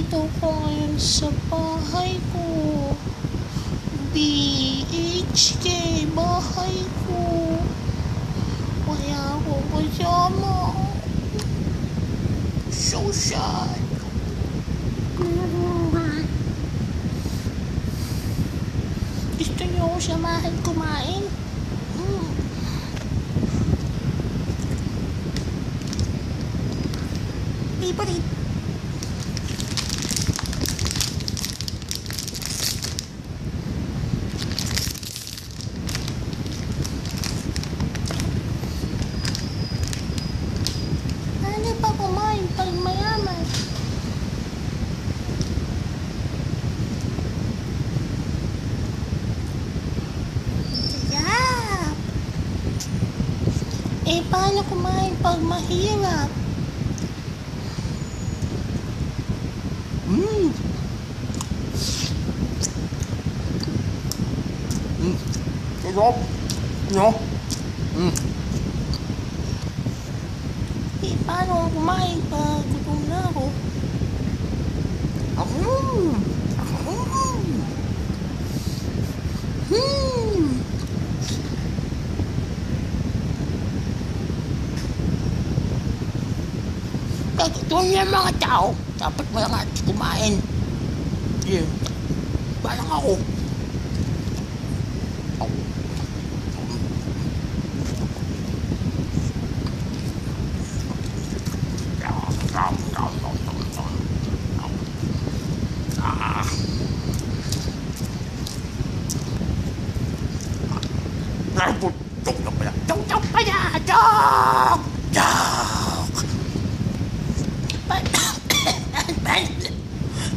Nandito ko ngayon sa bahay ko. BHK, bahay ko. Wala akong kasama. So sad. Gusto niyo ako samahan kumain? Favorite. Ano pa kumain pag mayaman? Sarap! Paano kumain pag mahirap? Sarap. No? Paano kumain pag gutom na ako? Ito yung mga tao. Dapat mga kumain. Parang ako. Tok na pala. Tok pala! Tok!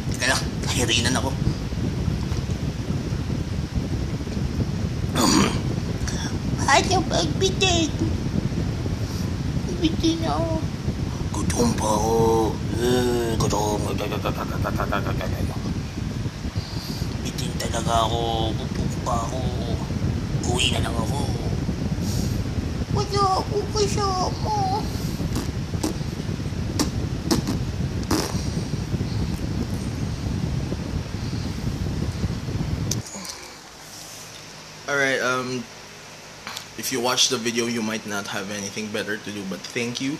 Teka lang, nahirinan ako. Ano pagbitin? Bitin ako. Gutom pa ako. Gutom. Bitin talaga ako. Gutom pa ako. Uwi na lang ako. Wala ako kasama. Alright, if you watch the video, you might not have anything better to do, but thank you,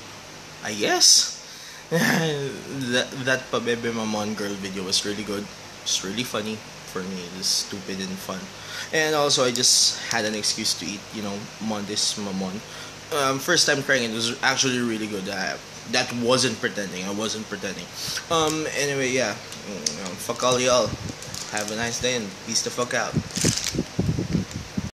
I guess. that Pabebe Mamon girl video was really good. It's really funny for me. It's stupid and fun. And also, I just had an excuse to eat, Mondays Mamon. First time trying it was actually really good. That wasn't pretending. I wasn't pretending. Anyway, yeah. Fuck all y'all. Have a nice day and peace the fuck out.